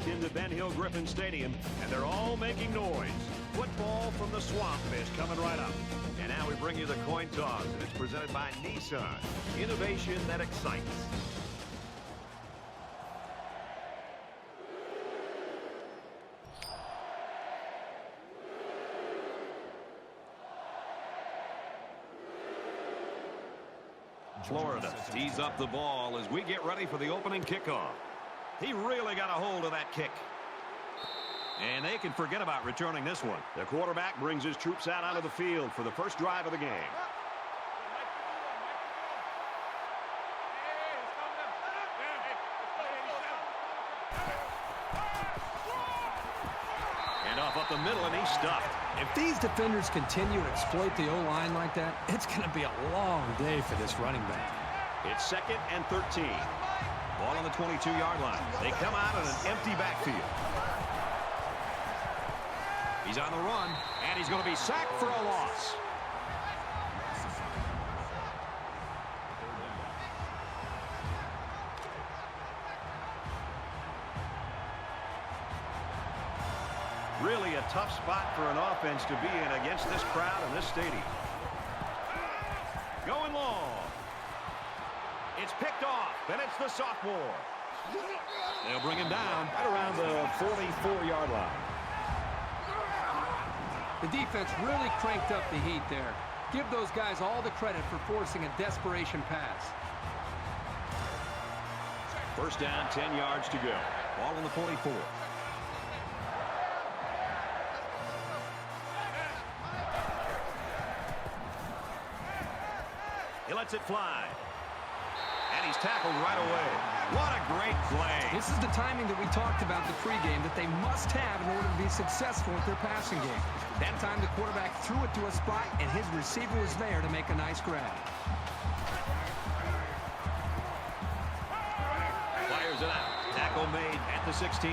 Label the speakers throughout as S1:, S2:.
S1: packed into Ben Hill Griffin Stadium, and they're all making noise. Football from the swamp is coming right up. And now we bring you the coin toss, and it's presented by Nissan. Innovation that excites. Florida tees up the ball as we get ready for the opening kickoff. He really got a hold of that kick. And they can forget about returning this one. The quarterback brings his troops out onto the field for the first drive of the game. And off up the middle, and he's stuffed.
S2: If these defenders continue to exploit the O-line like that, it's going to be a long day for this running back.
S1: It's 2nd and 13. Ball on the 22-yard line. They come out in an empty backfield. He's on the run, and he's going to be sacked for a loss. Really a tough spot for an offense to be in against this crowd in this stadium. Going long. It's picked off, and it's the sophomore. They'll bring him down right around the 44-yard line.
S2: The defense really cranked up the heat there. Give those guys all the credit for forcing a desperation pass.
S1: First down, 10 yards to go. Ball on the 44. He lets it fly. And he's tackled right away. What a great play.
S2: This is the timing that we talked about the pregame that they must have in order to be successful with their passing game. That time the quarterback threw it to a spot, and his receiver was there to make a nice grab.
S1: Fires it out. Tackle made at the 16.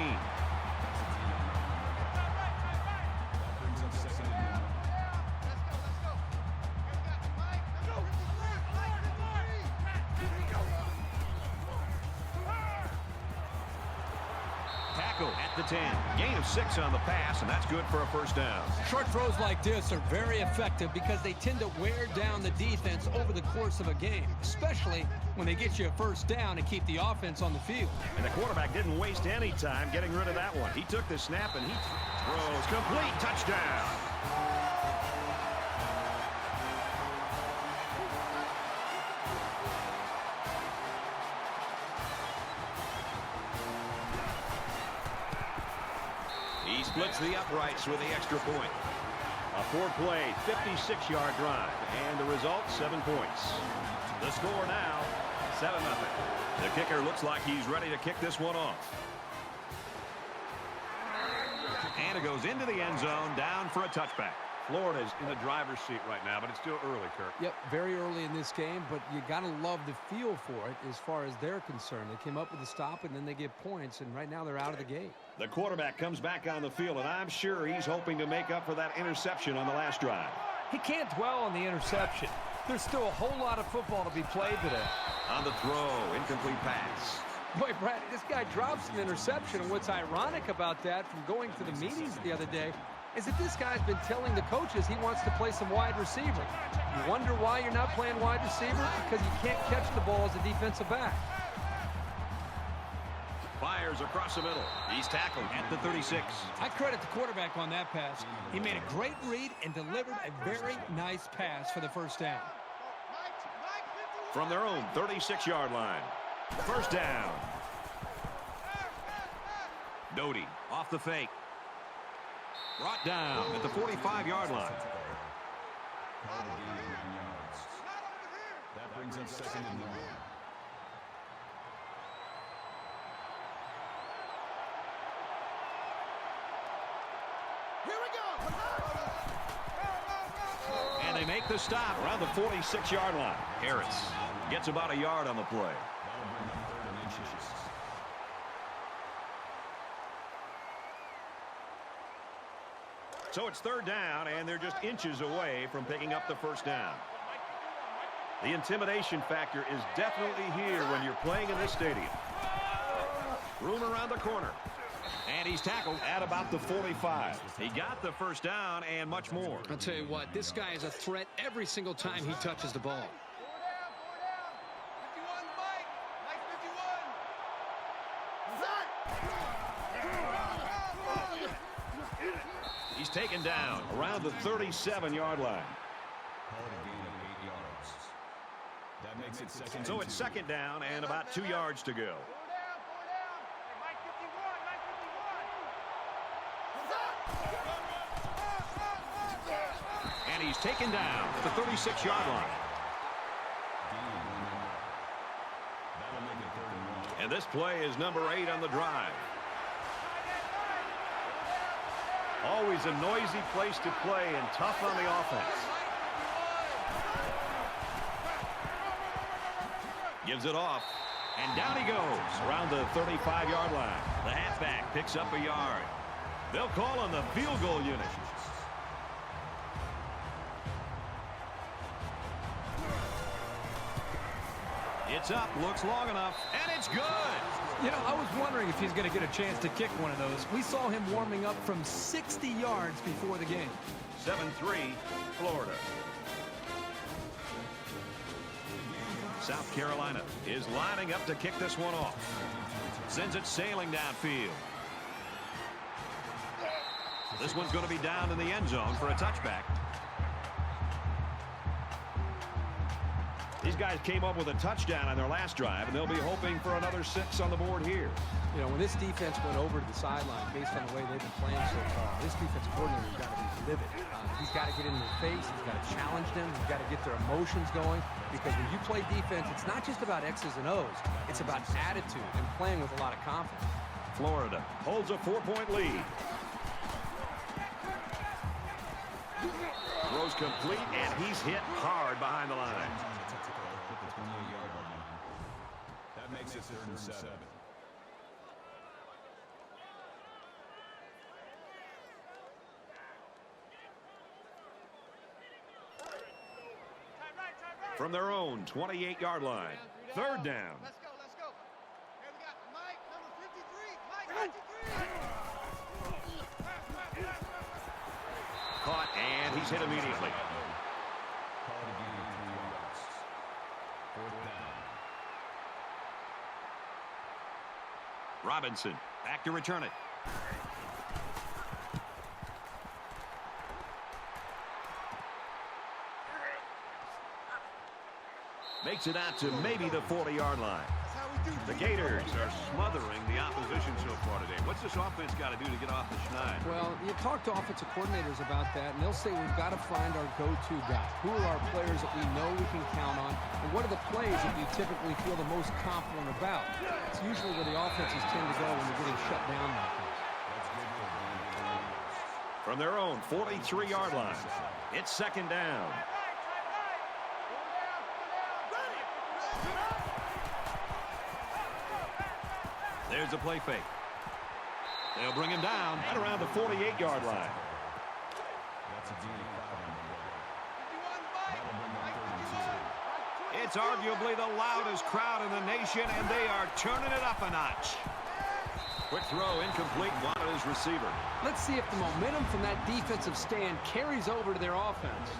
S1: At the 10. Gain of 6 on the pass, and that's good for a first down.
S2: Short throws like this are very effective because they tend to wear down the defense over the course of a game, especially when they get you a first down and keep the offense on the field.
S1: And the quarterback didn't waste any time getting rid of that one. He took the snap, and he throws. Complete touchdown. He splits the uprights with the extra point. A 4-play, 56-yard drive, and the result, 7 points. The score now, 7-0. The kicker looks like he's ready to kick this one off. And it goes into the end zone, down for a touchback. Florida's in the driver's seat right now, but it's still early, Kirk.
S2: Yep, very early in this game, but you got to love the feel for it as far as they're concerned. They came up with a stop, and then they get points, and right now they're out of the gate.
S1: The quarterback comes back on the field, and I'm sure he's hoping to make up for that interception on the last drive.
S3: He can't dwell on the interception. There's still a whole lot of football to be played today.
S1: On the throw, incomplete pass.
S2: Boy, Brad, this guy drops an interception, and what's ironic about that from going to the meetings the other day is that this guy's been telling the coaches he wants to play some wide receiver. You wonder why you're not playing wide receiver? Because you can't catch the ball as a defensive back.
S1: Fires across the middle. He's tackled at the 36.
S2: I credit the quarterback on that pass. He made a great read and delivered a very nice pass for the first down.
S1: From their own 36-yard line. First down. Doty off the fake. Brought down at the 45-yard line.
S4: That brings up 2nd and 1.
S1: Here we go. And they make the stop around the 46-yard line. Harris gets about a yard on the play. So it's 3rd down, and they're just inches away from picking up the first down. The intimidation factor is definitely here when you're playing in this stadium. Room around the corner. And he's tackled at about the 45. He got the first down and much more.
S2: I'll tell you what, this guy is a threat every single time he touches the ball.
S1: He's taken down around the 37-yard line.
S4: That makes it second.
S1: So it's second down and about 2 yards to go. And he's taken down at the 36-yard line. And this play is number 8 on the drive. Always a noisy place to play and tough on the offense. Gives it off. And down he goes around the 35-yard line. The halfback picks up a yard. They'll call on the field goal unit. It's up, looks long enough, and it's good.
S3: You know, I was wondering if he's going to get a chance to kick one of those. We saw him warming up from 60 yards before the game.
S1: 7-3, Florida. South Carolina is lining up to kick this one off. Sends it sailing downfield. This one's going to be down in the end zone for a touchback. These guys came up with a touchdown on their last drive, and they'll be hoping for another 6 on the board here.
S2: You know, when this defense went over to the sideline based on the way they've been playing so far, this defensive coordinator has got to be livid. He's got to get in their face. He's got to challenge them. He's got to get their emotions going, because when you play defense, it's not just about X's and O's. It's about attitude and playing with a lot of confidence.
S1: Florida holds a 4-point lead. Throws complete, and he's hit hard behind the line.
S4: That makes it 3rd and 7.
S1: From their own 28-yard line. 3rd down.
S5: Let's go, let's go. Here we got Mike, number 53. Mike, 53.
S1: Caught, and he's hit immediately.
S4: Call it a gain of 3 yards. 4th down.
S1: Robinson back to return it. Makes it out to maybe the 40-yard line. The Gators are smothering the opposition so far today. What's this offense got to do to get off the schneid?
S2: Well, you talk to offensive coordinators about that, and they'll say we've got to find our go-to guy. Who are our players that we know we can count on, and what are the plays that we typically feel the most confident about? It's usually where the offenses tend to go when they're getting shut down like that.
S1: From their own 43-yard line, it's 2nd down. There's a play fake. They'll bring him down at around the 48-yard line.
S4: That's a gain of 5 on the board.
S1: It's arguably the loudest crowd in the nation, and they are turning it up a notch. Quick throw, incomplete, wanted his receiver.
S2: Let's see if the momentum from that defensive stand carries over to their offense.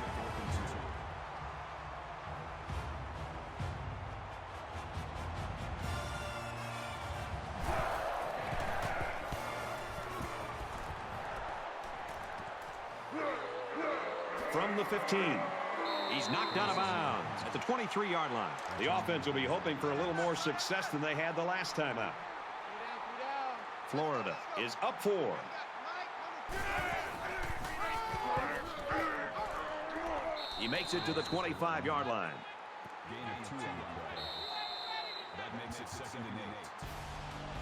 S1: From the 15. He's knocked out of bounds at the 23-yard line. The offense will be hoping for a little more success than they had the last time out. Florida is up 4. He makes it to the 25-yard line.
S4: Gain of 2 on the play. That makes it 2nd and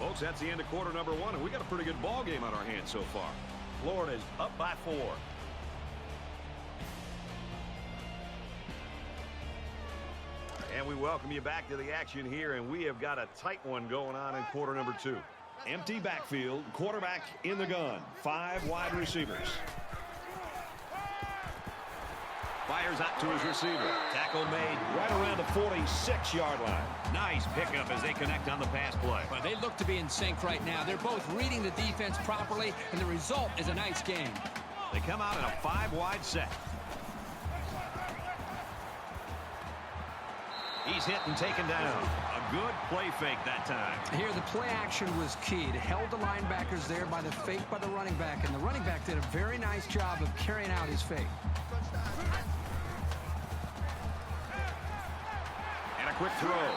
S4: 8.
S1: Folks, that's the end of quarter number 1, and we got a pretty good ball game on our hands so far. Florida is up by 4. And we welcome you back to the action here, and we have got a tight one going on in quarter number 2. Empty backfield, quarterback in the gun, 5 wide receivers. Fires out to his receiver. Tackle made right around the 46-yard line. Nice pickup as they connect on the pass play.
S3: Well, they look to be in sync right now. They're both reading the defense properly, and the result is a nice game.
S1: They come out in a 5-wide set. He's hit and taken down. A good play fake that time.
S3: Here, the play action was key. It held the linebackers there by the fake by the running back, and the running back did a very nice job of carrying out his fake.
S1: And a quick throw.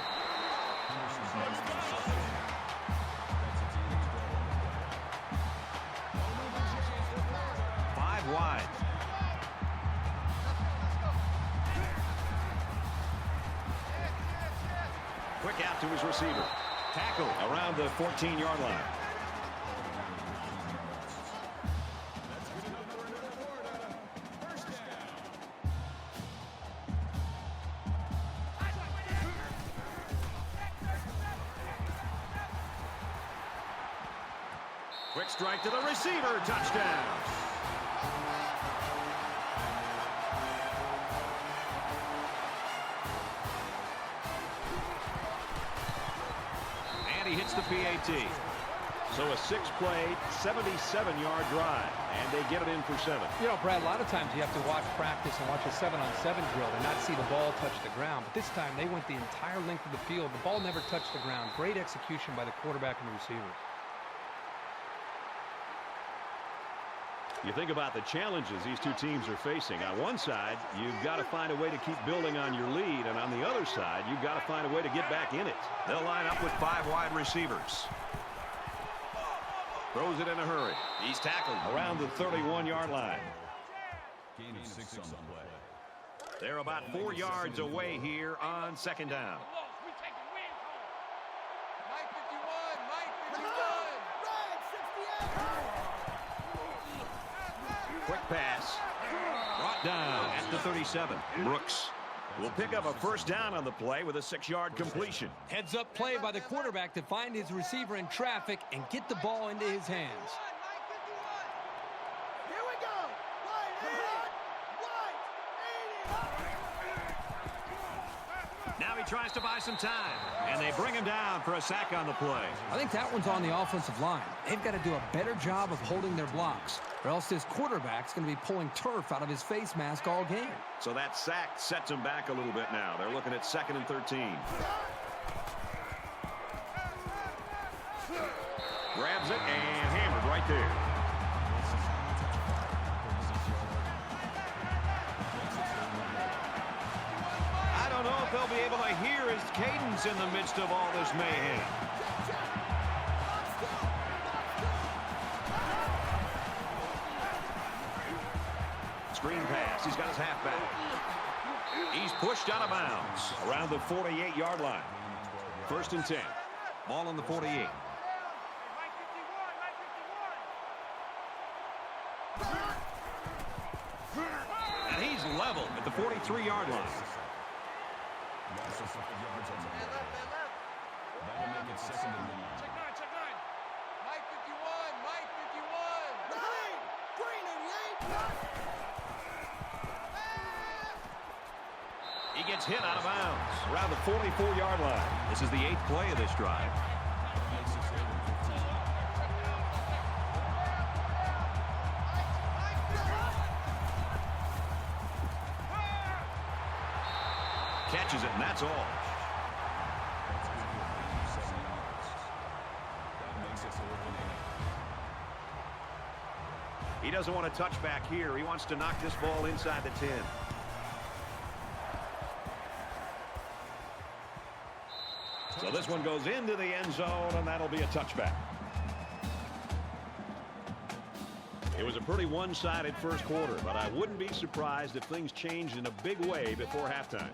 S1: 5 wide. Quick out to his receiver. Tackle around the 14-yard line. Quick strike to the receiver. Touchdown. He hits the PAT. So a 6-play, 77-yard drive, and they get it in for 7.
S2: You know, Brad, a lot of times you have to watch practice and watch a 7-on-7 drill and not see the ball touch the ground. But this time they went the entire length of the field. The ball never touched the ground. Great execution by the quarterback and the receiver.
S1: You think about the challenges these two teams are facing. On one side, you've got to find a way to keep building on your lead, and on the other side, you've got to find a way to get back in it. They'll line up with 5 wide receivers. Throws it in a hurry. He's tackled around the 31-yard line.
S4: Gain of 6 on the play.
S1: They're about 4 yards away here on 2nd down.
S5: Mike 51, Mike 51.
S1: Quick pass. Brought down at the 37. Brooks will pick up a 1st down on the play with a 6-yard completion.
S3: Heads up play by the quarterback to find his receiver in traffic and get the ball into his hands.
S5: Here we go.
S1: Now he tries to buy some time, and they bring him down for a sack on the play.
S3: I think that one's on the offensive line. They've got to do a better job of holding their blocks, or else this quarterback's going to be pulling turf out of his face mask all game.
S1: So that sack sets him back a little bit now. They're looking at 2nd and 13. Grabs it and hammered right there. I don't know if they'll be able to hear his cadence in the midst of all this mayhem. Screen pass. He's got his halfback. He's pushed out of bounds around the 48-yard line. 1st and 10. Ball on the 48. And he's level at the 43-yard line.
S4: That'll make it 2nd and 9.
S5: Check 9, check 9. Mike 51, Mike 51. Right. Green and
S1: He gets hit out of bounds around the 44-yard line. This is the 8th play of this drive. Catches it, and that's all. He doesn't want to touch back here. He wants to knock this ball inside the 10. So this one goes into the end zone, and that'll be a touchback. It was a pretty one-sided first quarter, but I wouldn't be surprised if things changed in a big way before halftime.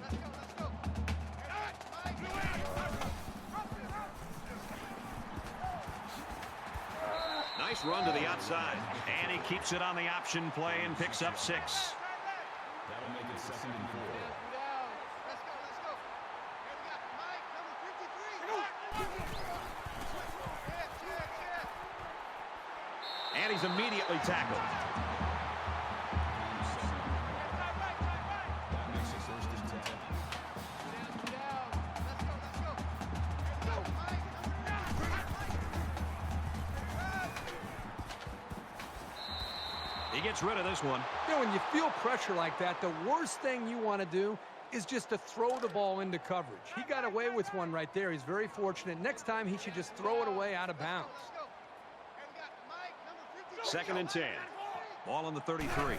S1: Nice run to the outside, and he keeps it on the option play and picks up 6.
S4: That'll make it 2nd and 4.
S5: Let's go, let's go. Here we got Mike, number 53.
S1: And he's immediately tackled. gets rid of this one.
S2: You know, when you feel pressure like that, the worst thing you want to do is just to throw the ball into coverage. He got away with one right there. He's very fortunate. Next time, he should just throw it away out of bounds.
S1: 2nd and 10. Ball on the 33.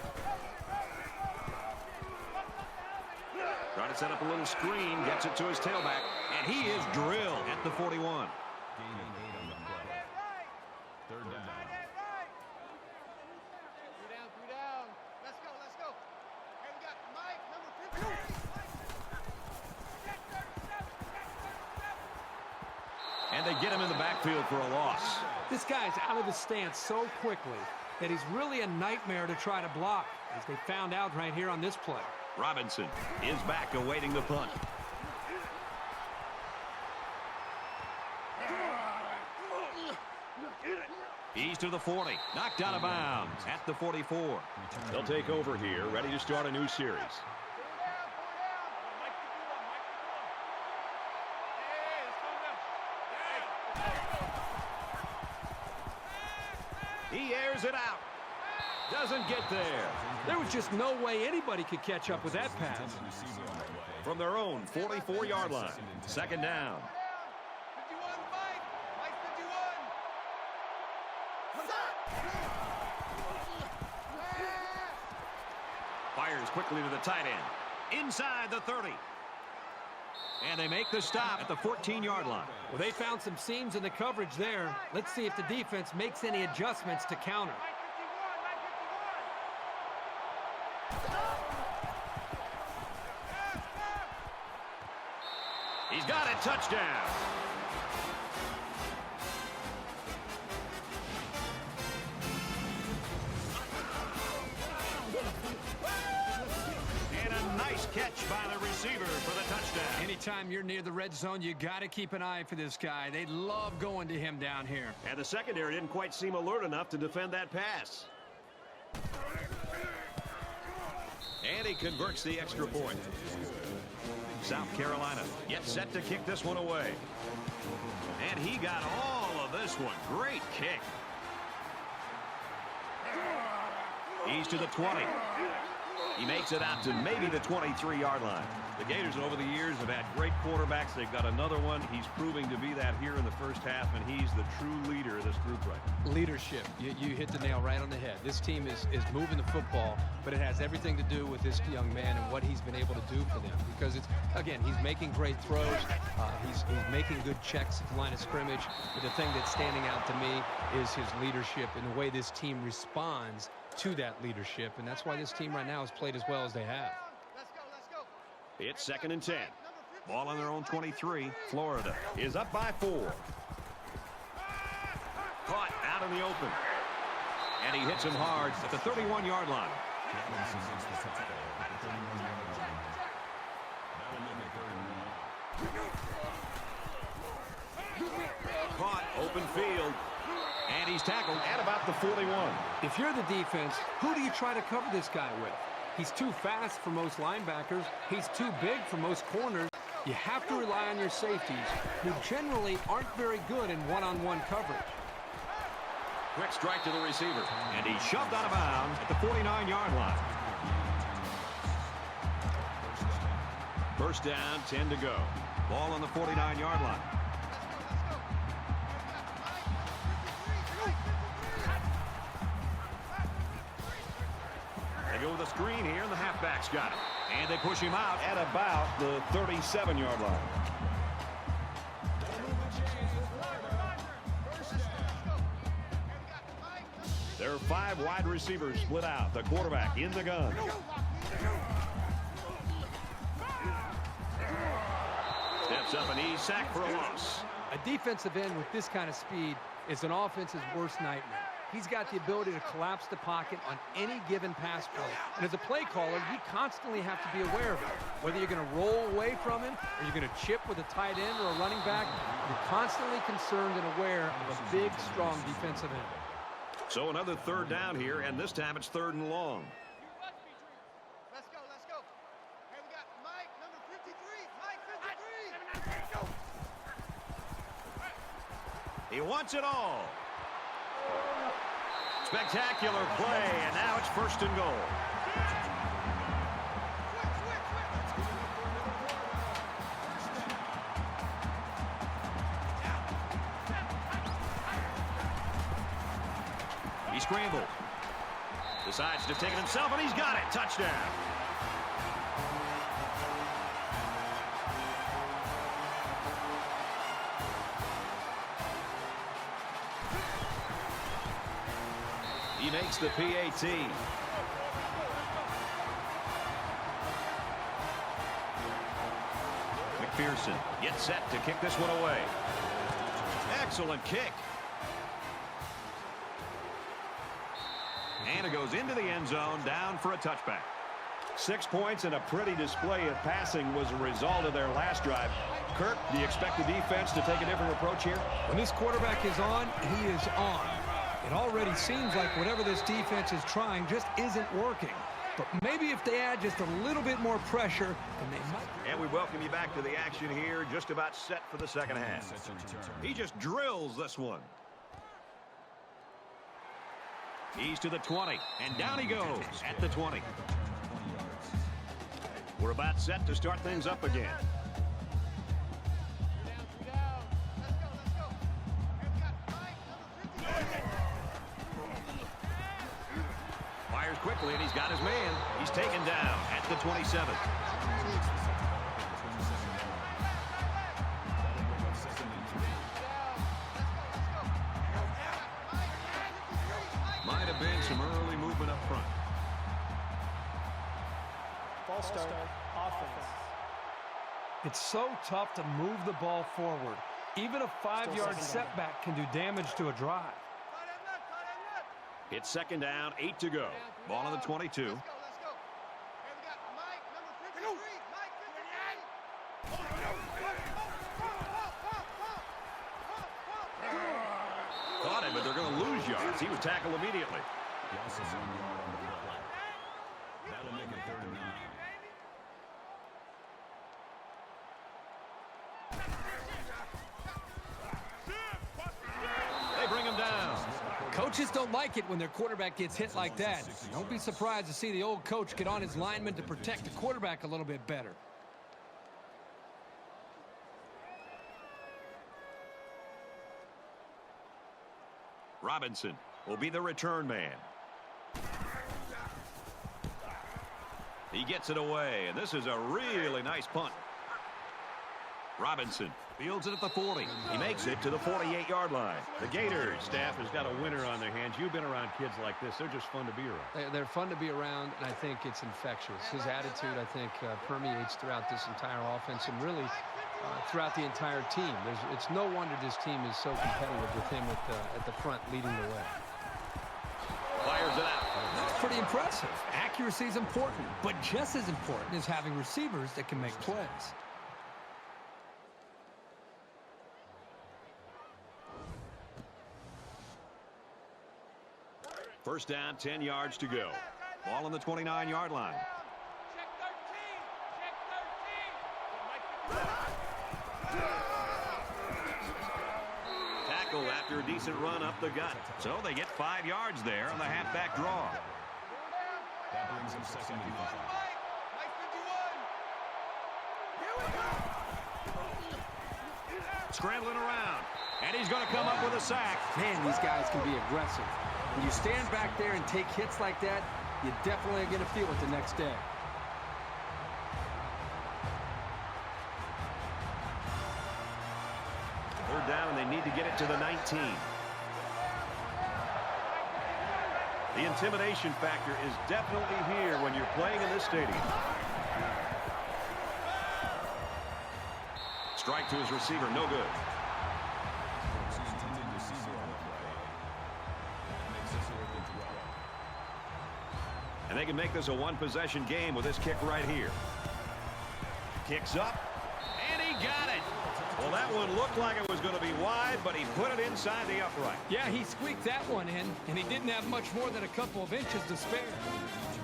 S1: Trying to set up a little screen. Gets it to his tailback. And he is drilled at the 41.
S4: Gain of 8 on the play. 3rd down.
S5: Three down. Let's go. Hey, we got Mike, number 53.
S1: And they get him in the backfield for a loss.
S2: This guy's out of the stance so quickly that he's really a nightmare to try to block, as they found out right here on this play.
S1: Robinson is back awaiting the punt. He's to the 40. Knocked out of bounds at the 44. They'll take over here, ready to start a new series. He airs it out. Doesn't get there.
S2: There was just no way anybody could catch up with that pass.
S1: From their own 44-yard line. 2nd down.
S5: 51, Mike 51.
S1: Fires quickly to the tight end. Inside the 30. And they make the stop at the 14-yard line.
S2: Well, they found some seams in the coverage there. Let's see if the defense makes any adjustments to counter.
S1: He's got it. Touchdown. And a nice catch by the receiver for the touchdown.
S2: Anytime you're near the red zone, you got to keep an eye for this guy. They love going to him down here.
S1: And the secondary didn't quite seem alert enough to defend that pass. And he converts the extra point. South Carolina gets set to kick this one away. And he got all of this one. Great kick. He's to the 20. He makes it out to maybe the 23-yard line. The Gators over the years have had great quarterbacks. They've got another one. He's proving to be that here in the first half, and he's the true leader of this group right now.
S2: Leadership. You hit the nail right on the head. This team is moving the football, but it has everything to do with this young man and what he's been able to do for them. Because, again, he's making great throws. He's making good checks at the line of scrimmage. But the thing that's standing out to me is his leadership and the way this team responds to that leadership. And that's why this team right now has played as well as they have.
S1: It's 2nd and 10. Ball on their own 23. Florida is up by 4. Caught out in the open. And he hits him hard at the 31-yard line. Caught open field. And he's tackled at about the 41.
S2: If you're the defense, who do you try to cover this guy with? He's too fast for most linebackers. He's too big for most corners. You have to rely on your safeties, who generally aren't very good in one-on-one coverage.
S1: Quick strike to the receiver. And he's shoved out of bounds at the 49-yard line. First down, 10 to go. Ball on the 49-yard line. They go with a screen here, and the halfback's got it. And they push him out at about the 37-yard line. There are 5 wide receivers split out. The quarterback in the gun. Steps up, and he's sacked for a loss.
S2: A defensive end with this kind of speed is an offense's worst nightmare. He's got the ability to collapse the pocket on any given pass play. And as a play caller, you constantly have to be aware of it. Whether you're going to roll away from him or you're going to chip with a tight end or a running back, you're constantly concerned and aware of a big, strong defensive end.
S1: So another 3rd down here, and this time it's 3rd and long.
S5: Let's go. Hey, we got Mike, number 53. Mike 53.
S1: He wants it all. Spectacular play, and now it's 1st and goal. He scrambled. Decides to take it himself, and he's got it. Touchdown. He makes the PAT. McPherson gets set to kick this one away. Excellent kick. And it goes into the end zone, down for a touchback. 6 points and a pretty display of passing was a result of their last drive. Kirk, do you expect the defense to take a different approach here?
S3: When this quarterback is on, he is on. It already seems like whatever this defense is trying just isn't working. But maybe if they add just a little bit more pressure, then they might.
S1: And we welcome you back to the action here, just about set for the second half. He just drills this one. He's to the 20, and down he goes at the 20. We're about set to start things up again. Fires quickly, and he's got his man. He's taken down at the 27. Might have been some early movement up front.
S6: False start, offense.
S3: It's so tough to move the ball forward. Even a 5-yard setback can do damage to a drive.
S1: It's 2nd down, 8 to go. Ball on the 22.
S5: Let's go. Hey, we got Mike, number 53. Mike 53.
S1: Caught him, but they're going to lose yards. He was tackled immediately.
S4: He also 1 yard on the play. That'll make it 3rd and 9.
S1: They bring him down.
S3: Coaches don't like it when their quarterback gets hit like that. Don't be surprised to see the old coach get on his lineman to protect the quarterback a little bit better.
S1: Robinson will be the return man. He gets it away, and this is a really nice punt. Robinson fields it at the 40. He makes it to the 48-yard line.
S7: The Gators staff has got a winner on their hands. You've been around kids like this. They're just fun to be around.
S2: They're fun to be around, and I think it's infectious. His attitude, I think, permeates throughout this entire offense and really throughout the entire team. It's no wonder this team is so competitive with him at the front leading the way.
S1: Fires it out.
S3: That's pretty impressive. Accuracy is important, but just as important is having receivers that can make plays.
S1: First down, 10 yards to go. Ball on the 29-yard line.
S5: Check 13.
S1: Tackle after a decent run up the gut. So they get 5 yards there on the halfback draw.
S4: That brings him 2nd and 5.
S5: Mike 51.
S1: Scrambling around. And he's going to come up with a sack.
S2: Man, these guys can be aggressive. When you stand back there and take hits like that, you're definitely going to feel it the next day.
S1: Third down, and they need to get it to the 19. The intimidation factor is definitely here when you're playing in this stadium. Strike to his receiver, no good. And they can make this a one-possession game with this kick right here. Kicks up, and he got it. Well, that one looked like it was going to be wide, but he put it inside the upright.
S3: Yeah, he squeaked that one in, and he didn't have much more than a couple of inches to spare.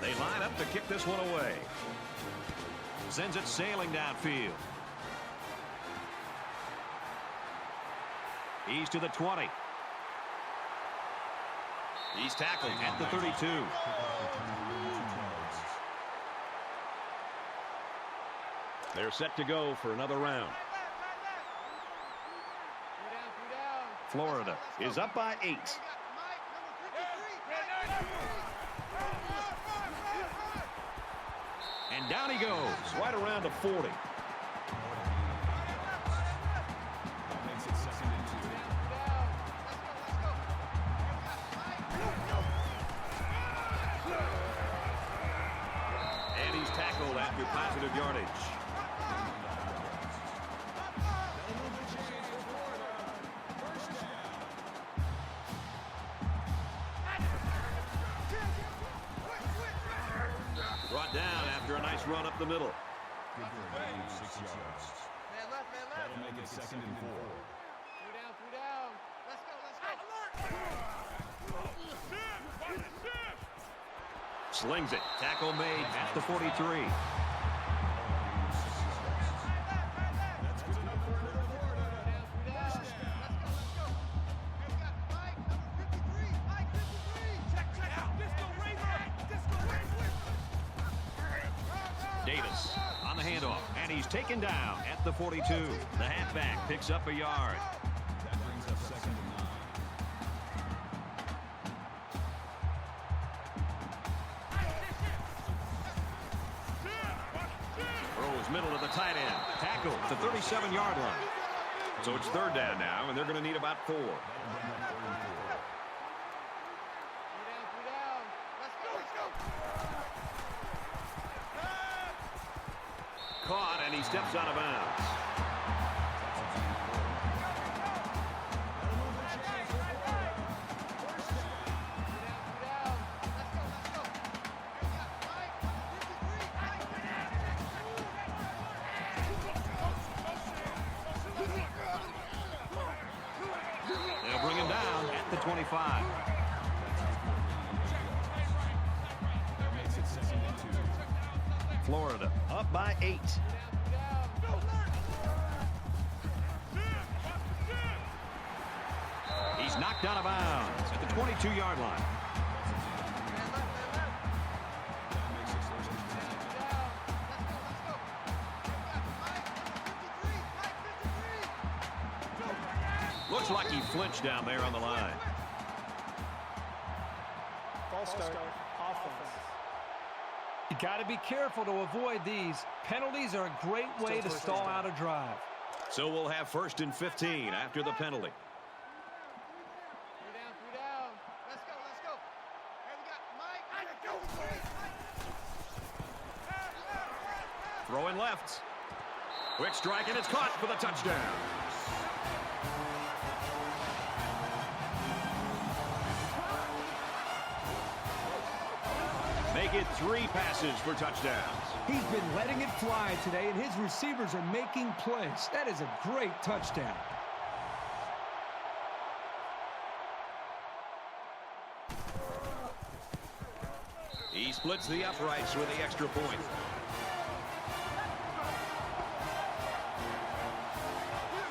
S1: They line up to kick this one away. Sends it sailing downfield. He's to the 20. He's tackled at the 32. They're set to go for another round. Florida is up by 8. And down he goes, right around the 40. And he's tackled after positive yardage. Brought down after a nice run up the middle.
S4: Good play, 6 yards.
S5: Man left, man left.
S4: That'll make it 2nd and 4.
S5: Three down. Let's go.
S1: Slings it. Tackle made at the 43.
S4: That's good enough for another quarter.
S5: Let's go. We've got Mike, number 53. Mike, 53. Check out. Disco Razor.
S1: Davis on the handoff, and he's taken down at the 42. The halfback picks up a yard.
S4: That brings up 2nd and 9.
S1: Throws middle to the tight end. Tackled at the 37-yard line. So it's 3rd down now, and they're going to need about 4.
S5: Three down. Let's go.
S1: Caught, and he steps out of bounds. They'll bring him down at the 25.
S4: That makes it 2nd and 2.
S1: Florida up by 8. He's knocked out of bounds at the 22-yard line.
S4: That makes it 1st and 10.
S1: Looks like he flinched down there on the line.
S6: False start. Offense.
S3: You got to be careful to avoid these. Penalties are a great way to stall out a drive.
S1: So we'll have 1st and 15 after the penalty.
S5: Three down. Let's go. Hey, we got Mike.
S1: Throwing left. Quick strike, and it's caught for the touchdown. Make it 3 passes for touchdowns.
S3: He's been letting it fly today, and his receivers are making plays. That is a great touchdown.
S1: He splits the uprights with the extra point.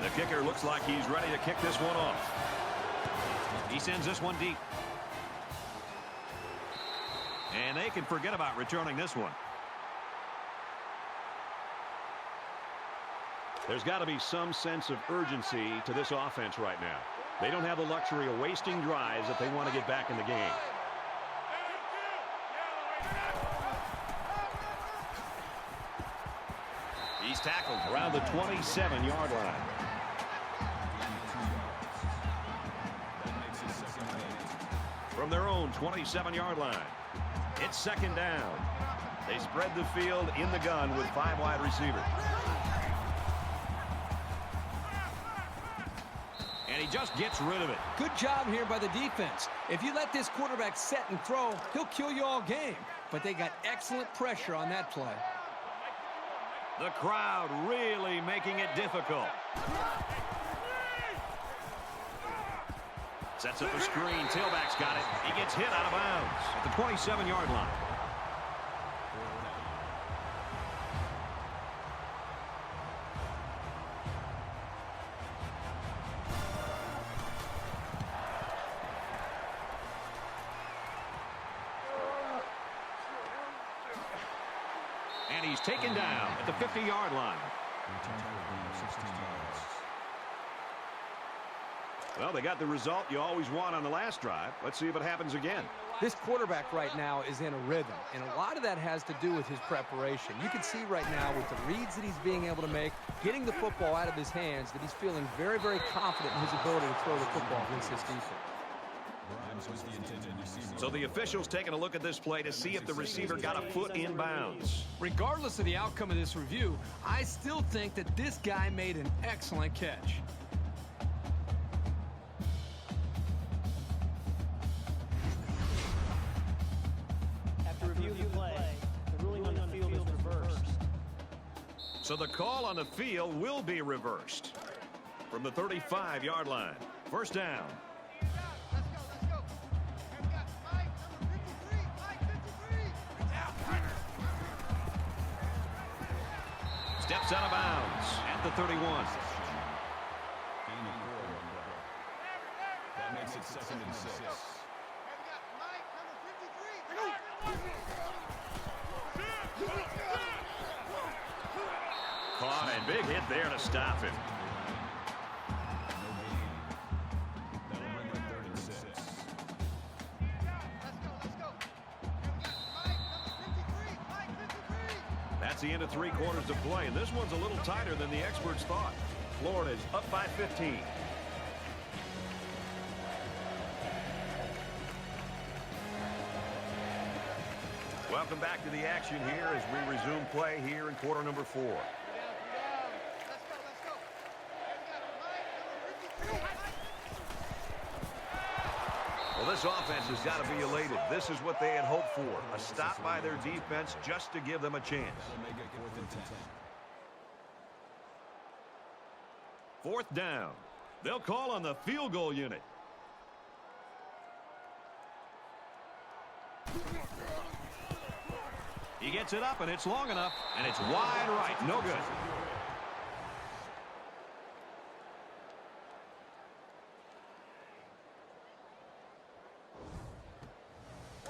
S1: The kicker looks like he's ready to kick this one off. He sends this one deep. And they can forget about returning this one. There's got to be some sense of urgency to this offense right now. They don't have the luxury of wasting drives if they want to get back in the game. He's tackled around the 27-yard line.
S4: That makes it 2nd and 8.
S1: From their own 27-yard line. It's 2nd down. They spread the field in the gun with 5 wide receivers. And he just gets rid of it.
S3: Good job here by the defense. If you let this quarterback set and throw, he'll kill you all game. But they got excellent pressure on that play.
S1: The crowd really making it difficult. Sets up the screen. Tailback's got it. He gets hit out of bounds at the 27-yard line. And he's taken down at the 50-yard line.
S4: Return will be 16 yards.
S1: Well, they got the result you always want on the last drive. Let's see if it happens again.
S2: This quarterback right now is in a rhythm, and a lot of that has to do with his preparation. You can see right now with the reads that he's being able to make, getting the football out of his hands, that he's feeling very, very confident in his ability to throw the football against this defense.
S1: So the officials taking a look at this play to see if the receiver got a foot in bounds.
S3: Regardless of the outcome of this review, I still think that this guy made an excellent catch.
S6: After reviewing the play, the ruling on the field is reversed.
S1: So the call on the field will be reversed from the 35-yard line. First down. Steps out of bounds at the 31.
S4: That makes it 2nd and 6.
S1: Caught and big hit there to stop him.
S4: That'll bring up 3rd and 6.
S1: That's the end of 3 quarters of play, and this one's a little tighter than the experts thought. Florida's up by 15. Welcome back to the action here as we resume play here in quarter number 4. Well, this offense has got to be elated. This is what they had hoped for. A stop by their defense just to give them a chance.
S4: That'll make it 4th and 10.
S1: 4th down. They'll call on the field goal unit. He gets it up, and it's long enough, and it's wide right. No good.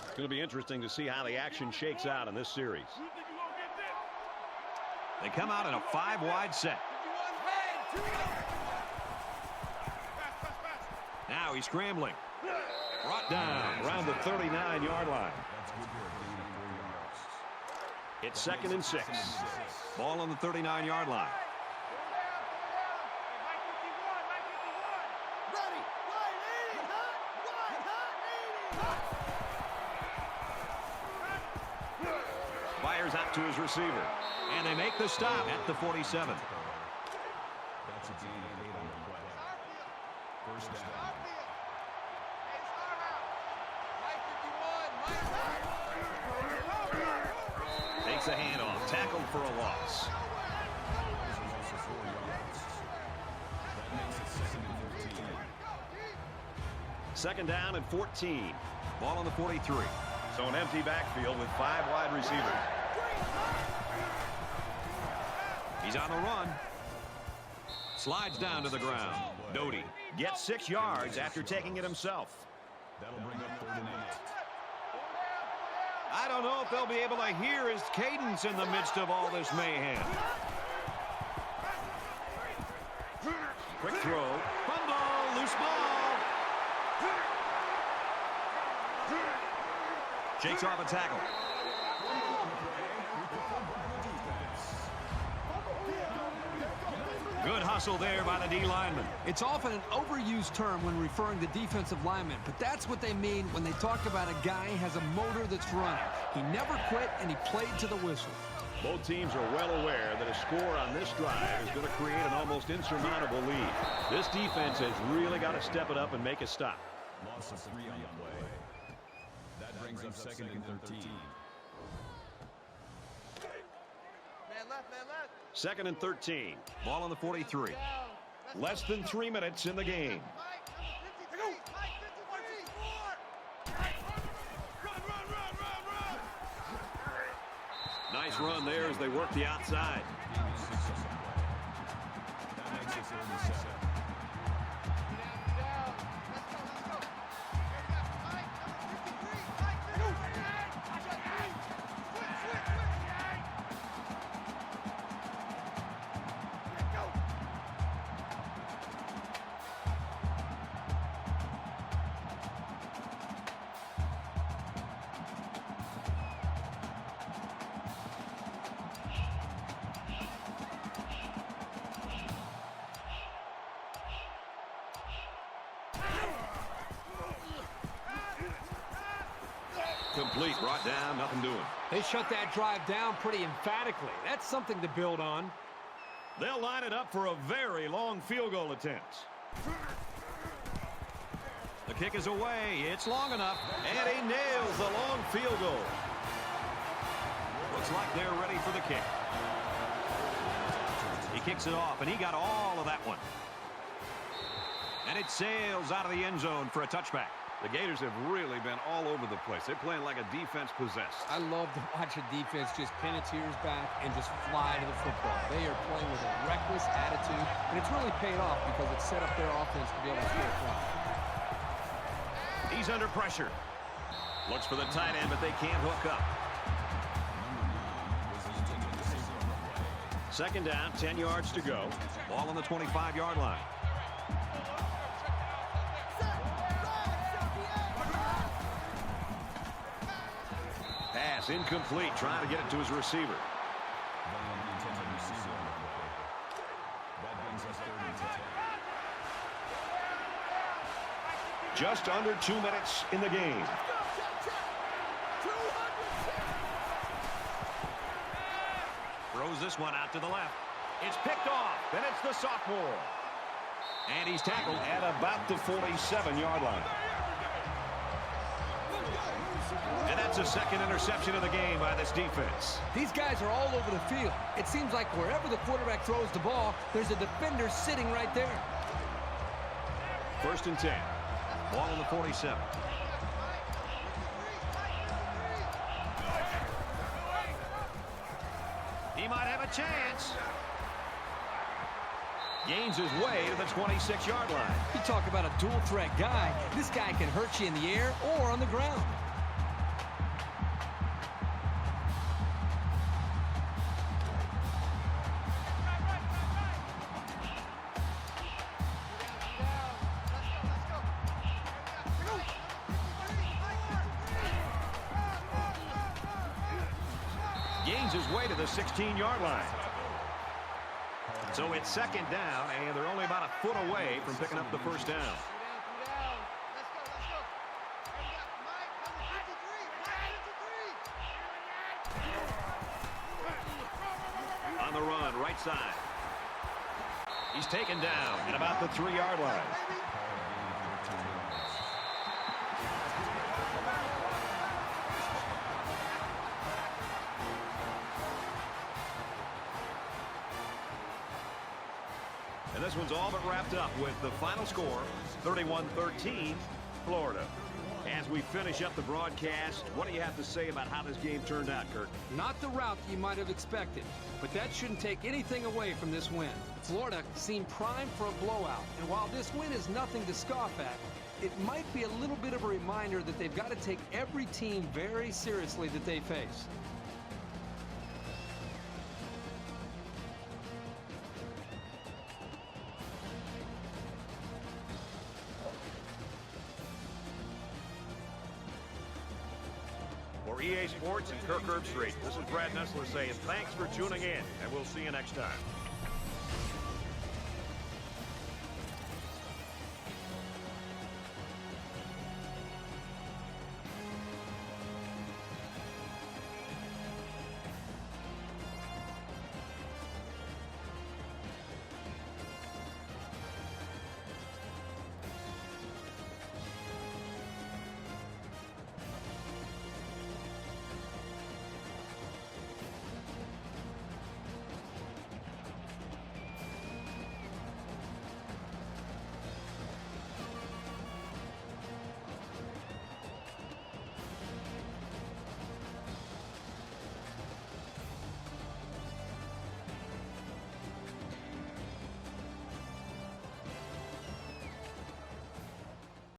S1: It's going to be interesting to see how the action shakes out in this series. They come out in a 5-wide set. Now he's scrambling. Brought down around the 39-yard line.
S4: That's good for a gain of 4 yards.
S1: It's 2nd and 6. Ball on the 39-yard line. Fires out to his receiver. And they make the stop at the 47.
S4: That's a gain of 8 on the play. First down.
S1: Takes a handoff. Tackled for a loss.
S4: That makes it 2nd and 14.
S1: 2nd down and 14. Ball on the 43. So an empty backfield with 5 wide receivers. He's on the run. Slides down to the ground. Doty gets 6 yards after taking it himself.
S4: That'll bring up 3rd and 8.
S1: I don't know if they'll be able to hear his cadence in the midst of all this mayhem. Quick throw. Fumble. Loose ball. Shakes off a tackle. Good hustle there by the D lineman.
S3: It's often an overused term when referring to defensive linemen, but that's what they mean when they talk about a guy who has a motor that's running. He never quit, and he played to the whistle.
S1: Both teams are well aware that a score on this drive is going to create an almost insurmountable lead. This defense has really got to step it up and make a stop.
S4: Loss of 3 on the play. That brings up 2nd and 13.
S5: Man left, man left.
S1: 2nd and 13. Ball on the 43. Less than 3 minutes in the game.
S5: Mike, number 53. Mike, 53. Run.
S1: Nice run there as they work the outside.
S4: Gain of 6 on the play. That makes it 3rd and 7.
S1: Complete, brought down, nothing doing.
S2: They shut that drive down pretty emphatically. That's something to build on.
S1: They'll line it up for a very long field goal attempt. The kick is away. It's long enough. And he nails the long field goal. Looks like they're ready for the kick. He kicks it off, and he got all of that one. And it sails out of the end zone for a touchback.
S7: The Gators have really been all over the place. They're playing like a defense possessed.
S2: I love to watch a defense just pin its ears back and just fly to the football. They are playing with a reckless attitude, and it's really paid off because it set up their offense to be able to score a point.
S1: He's under pressure. Looks for the tight end, but they can't hook up. Second down, 10 yards to go. Ball on the 25-yard line. Pass incomplete, trying to get it to his receiver. Just under 2 minutes in the game. Throws this one out to the left. It's picked off, and it's the sophomore. And he's tackled at about the 47-yard line. And that's a second interception of the game by this defense.
S2: These guys are all over the field. It seems like wherever the quarterback throws the ball, there's a defender sitting right there.
S1: First and 10. Ball on the 47. He might have a chance. Gains his way to the 26-yard line.
S2: You talk about a dual threat guy. This guy can hurt you in the air or on the ground.
S1: Gains his way to the 16-yard line. So it's second down, and they're only about a foot away from picking up the first down. On the run, right side. He's taken down at about the 3-yard line. And this one's all but wrapped up with the final score, 31-13, Florida. As we finish up the broadcast, what do you have to say about how this game turned out, Kirk?
S2: Not the route you might have expected, but that shouldn't take anything away from this win. Florida seemed primed for a blowout, and while this win is nothing to scoff at, it might be a little bit of a reminder that they've got to take every team very seriously that they face.
S1: For EA Sports and Kirk Herbstreit, this is Brad Nessler saying thanks for tuning in, and we'll see you next time.